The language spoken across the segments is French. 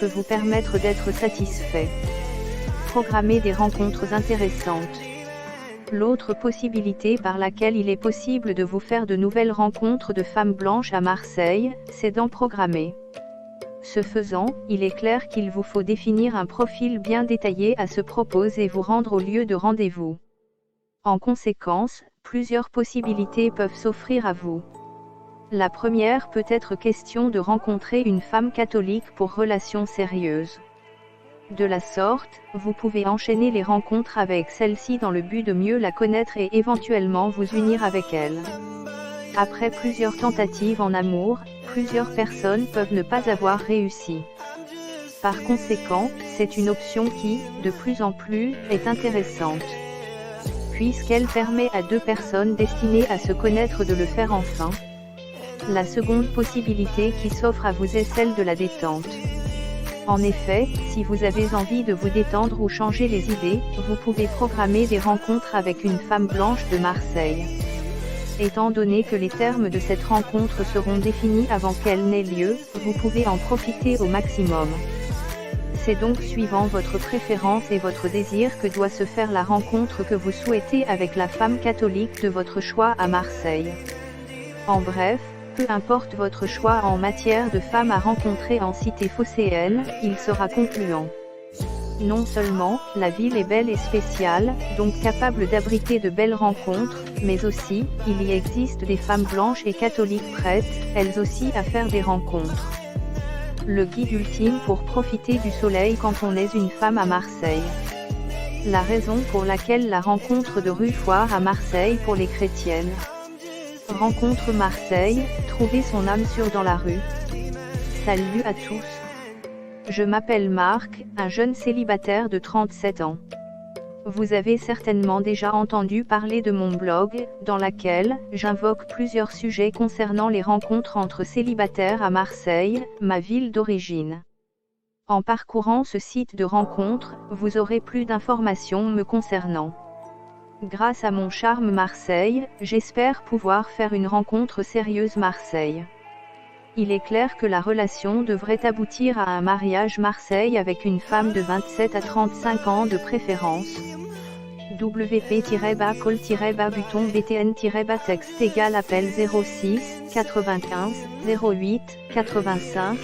peut vous permettre d'être satisfait. Programmer des rencontres intéressantes. L'autre possibilité par laquelle il est possible de vous faire de nouvelles rencontres de femmes blanches à Marseille, c'est d'en programmer. Ce faisant, il est clair qu'il vous faut définir un profil bien détaillé à ce propos et vous rendre au lieu de rendez-vous. En conséquence, plusieurs possibilités peuvent s'offrir à vous. La première peut être question de rencontrer une femme catholique pour relations sérieuses. De la sorte, vous pouvez enchaîner les rencontres avec celle-ci dans le but de mieux la connaître et éventuellement vous unir avec elle. Après plusieurs tentatives en amour, plusieurs personnes peuvent ne pas avoir réussi. Par conséquent, c'est une option qui, de plus en plus, est intéressante. Puisqu'elle permet à deux personnes destinées à se connaître de le faire enfin. La seconde possibilité qui s'offre à vous est celle de la détente. En effet, si vous avez envie de vous détendre ou changer les idées, vous pouvez programmer des rencontres avec une femme blanche de Marseille. Étant donné que les termes de cette rencontre seront définis avant qu'elle n'ait lieu, vous pouvez en profiter au maximum. C'est donc suivant votre préférence et votre désir que doit se faire la rencontre que vous souhaitez avec la femme catholique de votre choix à Marseille. En bref, peu importe votre choix en matière de femmes à rencontrer en cité phocéenne, il sera concluant. Non seulement, la ville est belle et spéciale, donc capable d'abriter de belles rencontres, mais aussi, il y existe des femmes blanches et catholiques prêtes, elles aussi à faire des rencontres. Le guide ultime pour profiter du soleil quand on est une femme à Marseille. La raison pour laquelle la rencontre de rue Foire à Marseille pour les chrétiennes. Rencontre Marseille, trouver son âme sûre dans la rue. Salut à tous. Je m'appelle Marc, un jeune célibataire de 37 ans. Vous avez certainement déjà entendu parler de mon blog, dans laquelle j'invoque plusieurs sujets concernant les rencontres entre célibataires à Marseille, ma ville d'origine. En parcourant ce site de rencontre, vous aurez plus d'informations me concernant. Grâce à mon charme Marseille, j'espère pouvoir faire une rencontre sérieuse Marseille. Il est clair que la relation devrait aboutir à un mariage Marseille avec une femme de 27 à 35 ans de préférence. WP-call-buton BTN-texte égale appel 06 95 08 85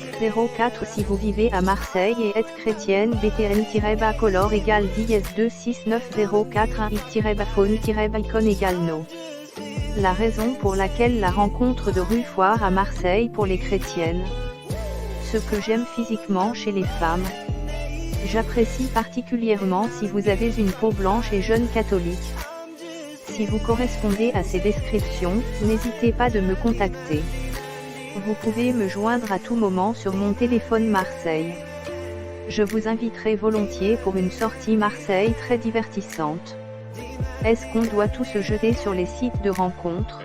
04 si vous vivez à Marseille et êtes chrétienne BTN-color égale 10-26904-1-phone-icône égale no. La raison pour laquelle la rencontre de rue Foire à Marseille pour les chrétiennes. Ce que j'aime physiquement chez les femmes. J'apprécie particulièrement si vous avez une peau blanche et jeune catholique. Si vous correspondez à ces descriptions, n'hésitez pas de me contacter. Vous pouvez me joindre à tout moment sur mon téléphone Marseille. Je vous inviterai volontiers pour une sortie Marseille très divertissante. Est-ce qu'on doit tout se jeter sur les sites de rencontres?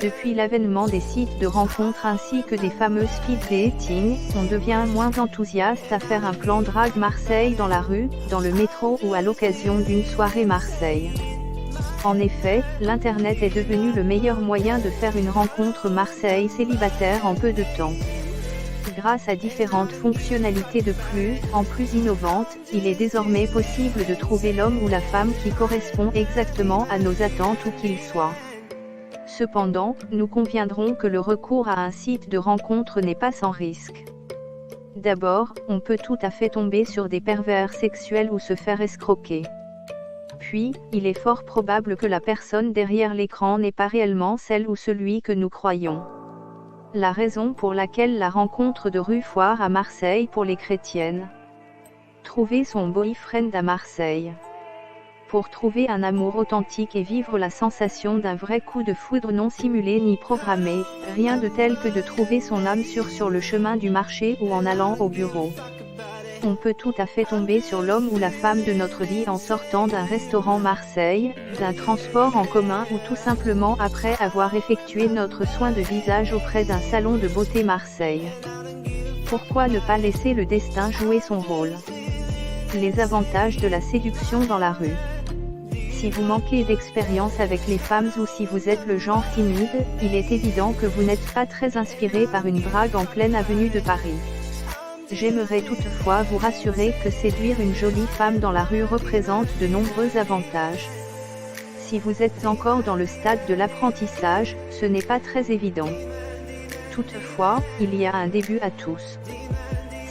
Depuis l'avènement des sites de rencontres ainsi que des fameux speed dating, on devient moins enthousiaste à faire un plan drague Marseille dans la rue, dans le métro ou à l'occasion d'une soirée Marseille. En effet, l'Internet est devenu le meilleur moyen de faire une rencontre Marseille célibataire en peu de temps. Grâce à différentes fonctionnalités en plus innovantes, il est désormais possible de trouver l'homme ou la femme qui correspond exactement à nos attentes où qu'il soit. Cependant, nous conviendrons que le recours à un site de rencontre n'est pas sans risque. D'abord, on peut tout à fait tomber sur des pervers sexuels ou se faire escroquer. Puis, il est fort probable que la personne derrière l'écran n'est pas réellement celle ou celui que nous croyons. La raison pour laquelle la rencontre de rue Foire à Marseille pour les chrétiennes. Trouver son boyfriend à Marseille. Pour trouver un amour authentique et vivre la sensation d'un vrai coup de foudre non simulé ni programmé, rien de tel que de trouver son âme sûre sur le chemin du marché ou en allant au bureau. On peut tout à fait tomber sur l'homme ou la femme de notre vie en sortant d'un restaurant Marseille, d'un transport en commun ou tout simplement après avoir effectué notre soin de visage auprès d'un salon de beauté Marseille. Pourquoi ne pas laisser le destin jouer son rôle? Les avantages de la séduction dans la rue. Si vous manquez d'expérience avec les femmes ou si vous êtes le genre timide, il est évident que vous n'êtes pas très inspiré par une drague en pleine avenue de Paris. J'aimerais toutefois vous rassurer que séduire une jolie femme dans la rue représente de nombreux avantages. Si vous êtes encore dans le stade de l'apprentissage, ce n'est pas très évident. Toutefois, il y a un début à tous.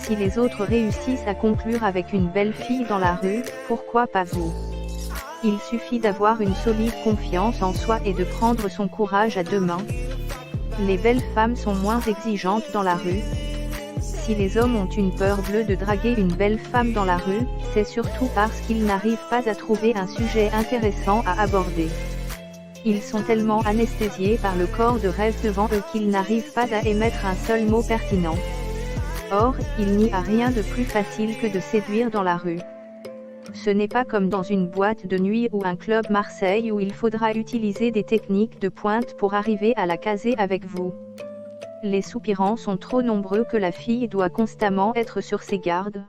Si les autres réussissent à conclure avec une belle fille dans la rue, pourquoi pas vous? Il suffit d'avoir une solide confiance en soi et de prendre son courage à deux mains. Les belles femmes sont moins exigeantes dans la rue. Si les hommes ont une peur bleue de draguer une belle femme dans la rue, c'est surtout parce qu'ils n'arrivent pas à trouver un sujet intéressant à aborder. Ils sont tellement anesthésiés par le corps de rêve devant eux qu'ils n'arrivent pas à émettre un seul mot pertinent. Or, il n'y a rien de plus facile que de séduire dans la rue. Ce n'est pas comme dans une boîte de nuit ou un club Marseille où il faudra utiliser des techniques de pointe pour arriver à la caser avec vous. Les soupirants sont trop nombreux que la fille doit constamment être sur ses gardes.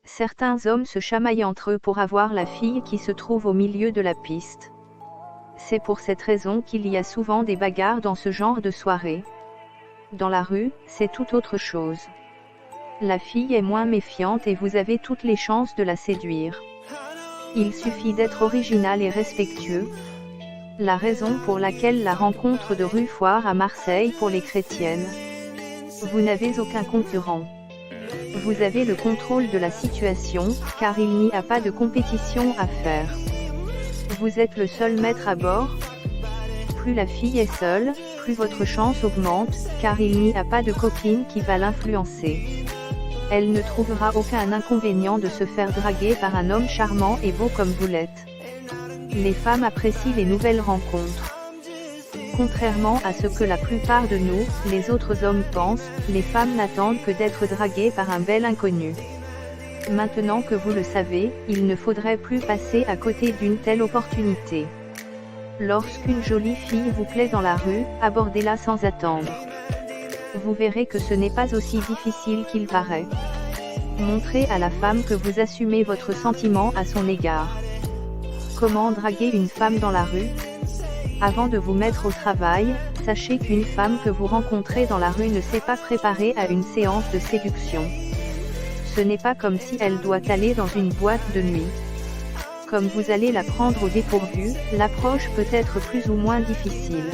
Certains hommes se chamaillent entre eux pour avoir la fille qui se trouve au milieu de la piste. C'est pour cette raison qu'il y a souvent des bagarres dans ce genre de soirée. Dans la rue, c'est tout autre chose. La fille est moins méfiante et vous avez toutes les chances de la séduire. Il suffit d'être original et respectueux. La raison pour laquelle la rencontre de rue foire à Marseille pour les chrétiennes. Vous n'avez aucun concurrent. Vous avez le contrôle de la situation, car il n'y a pas de compétition à faire. Vous êtes le seul maître à bord. Plus la fille est seule, plus votre chance augmente, car il n'y a pas de copine qui va l'influencer. Elle ne trouvera aucun inconvénient de se faire draguer par un homme charmant et beau comme vous l'êtes. Les femmes apprécient les nouvelles rencontres. Contrairement à ce que la plupart de nous, les autres hommes pensent, les femmes n'attendent que d'être draguées par un bel inconnu. Maintenant que vous le savez, il ne faudrait plus passer à côté d'une telle opportunité. Lorsqu'une jolie fille vous plaît dans la rue, abordez-la sans attendre. Vous verrez que ce n'est pas aussi difficile qu'il paraît. Montrez à la femme que vous assumez votre sentiment à son égard. Comment draguer une femme dans la rue? Avant de vous mettre au travail, sachez qu'une femme que vous rencontrez dans la rue ne s'est pas préparée à une séance de séduction. Ce n'est pas comme si elle doit aller dans une boîte de nuit. Comme vous allez la prendre au dépourvu, l'approche peut être plus ou moins difficile.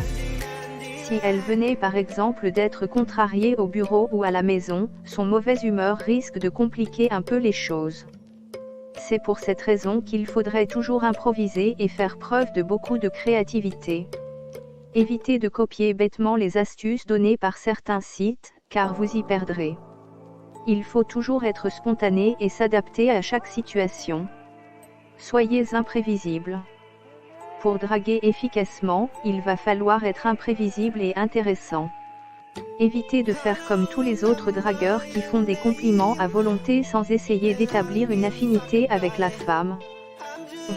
Si elle venait par exemple d'être contrariée au bureau ou à la maison, son mauvaise humeur risque de compliquer un peu les choses. C'est pour cette raison qu'il faudrait toujours improviser et faire preuve de beaucoup de créativité. Évitez de copier bêtement les astuces données par certains sites, car vous y perdrez. Il faut toujours être spontané et s'adapter à chaque situation. Soyez imprévisible. Pour draguer efficacement, il va falloir être imprévisible et intéressant. Évitez de faire comme tous les autres dragueurs qui font des compliments à volonté sans essayer d'établir une affinité avec la femme.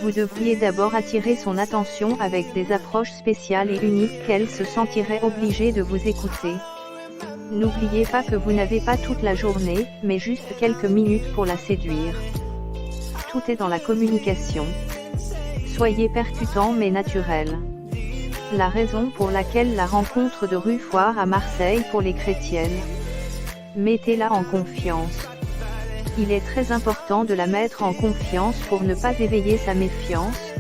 Vous devriez d'abord attirer son attention avec des approches spéciales et uniques qu'elle se sentirait obligée de vous écouter. N'oubliez pas que vous n'avez pas toute la journée, mais juste quelques minutes pour la séduire. Tout est dans la communication. Soyez percutant mais naturel. La raison pour laquelle la rencontre de rue foire à Marseille pour les chrétiennes. Mettez-la en confiance. Il est très important de la mettre en confiance pour ne pas éveiller sa méfiance.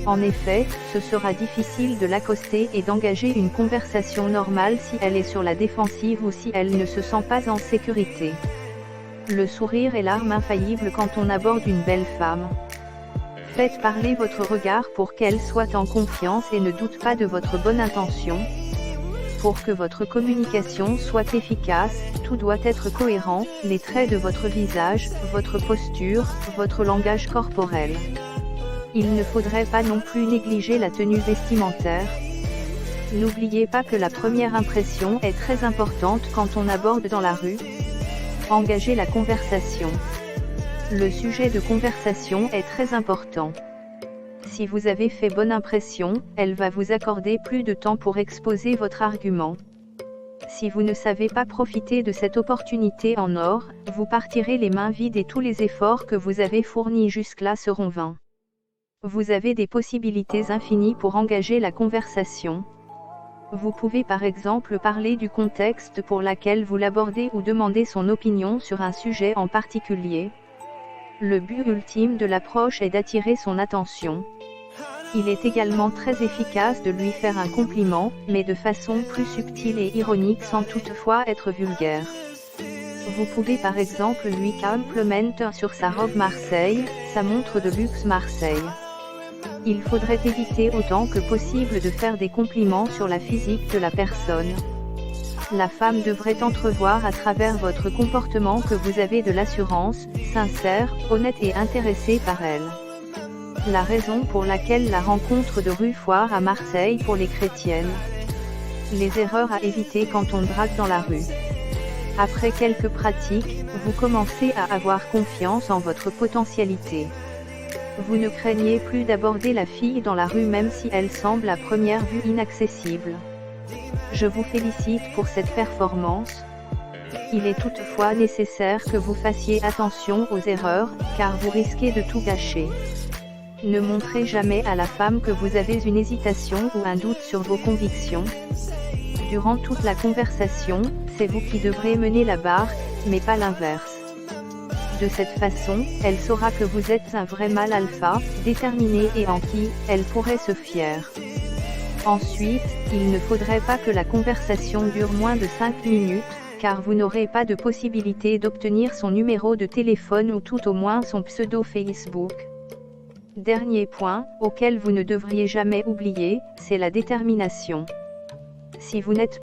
En effet, ce sera difficile de l'accoster et d'engager une conversation normale si elle est sur la défensive ou si elle ne se sent pas en sécurité. Le sourire est l'arme infaillible quand on aborde une belle femme. Faites parler votre regard pour qu'elle soit en confiance et ne doute pas de votre bonne intention. Pour que votre communication soit efficace, tout doit être cohérent, les traits de votre visage, votre posture, votre langage corporel. Il ne faudrait pas non plus négliger la tenue vestimentaire. N'oubliez pas que la première impression est très importante quand on aborde dans la rue. Engagez la conversation. Le sujet de conversation est très important. Si vous avez fait bonne impression, elle va vous accorder plus de temps pour exposer votre argument. Si vous ne savez pas profiter de cette opportunité en or, vous partirez les mains vides et tous les efforts que vous avez fournis jusque-là seront vains. Vous avez des possibilités infinies pour engager la conversation. Vous pouvez par exemple parler du contexte pour lequel vous l'abordez ou demander son opinion sur un sujet en particulier. Le but ultime de l'approche est d'attirer son attention. Il est également très efficace de lui faire un compliment, mais de façon plus subtile et ironique sans toutefois être vulgaire. Vous pouvez par exemple lui complimenter sur sa robe Marseille, sa montre de luxe Marseille. Il faudrait éviter autant que possible de faire des compliments sur la physique de la personne. La femme devrait entrevoir à travers votre comportement que vous avez de l'assurance, sincère, honnête et intéressé par elle. La raison pour laquelle la rencontre de rue foire à Marseille pour les chrétiennes. Les erreurs à éviter quand on drague dans la rue. Après quelques pratiques, vous commencez à avoir confiance en votre potentialité. Vous ne craignez plus d'aborder la fille dans la rue même si elle semble à première vue inaccessible. Je vous félicite pour cette performance. Il est toutefois nécessaire que vous fassiez attention aux erreurs, car vous risquez de tout gâcher. Ne montrez jamais à la femme que vous avez une hésitation ou un doute sur vos convictions. Durant toute la conversation, c'est vous qui devrez mener la barque, mais pas l'inverse. De cette façon, elle saura que vous êtes un vrai mâle alpha, déterminé et en qui elle pourrait se fier. Ensuite, il ne faudrait pas que la conversation dure moins de 5 minutes, car vous n'aurez pas de possibilité d'obtenir son numéro de téléphone ou tout au moins son pseudo Facebook. Dernier point, auquel vous ne devriez jamais oublier, c'est la détermination. Si vous n'êtes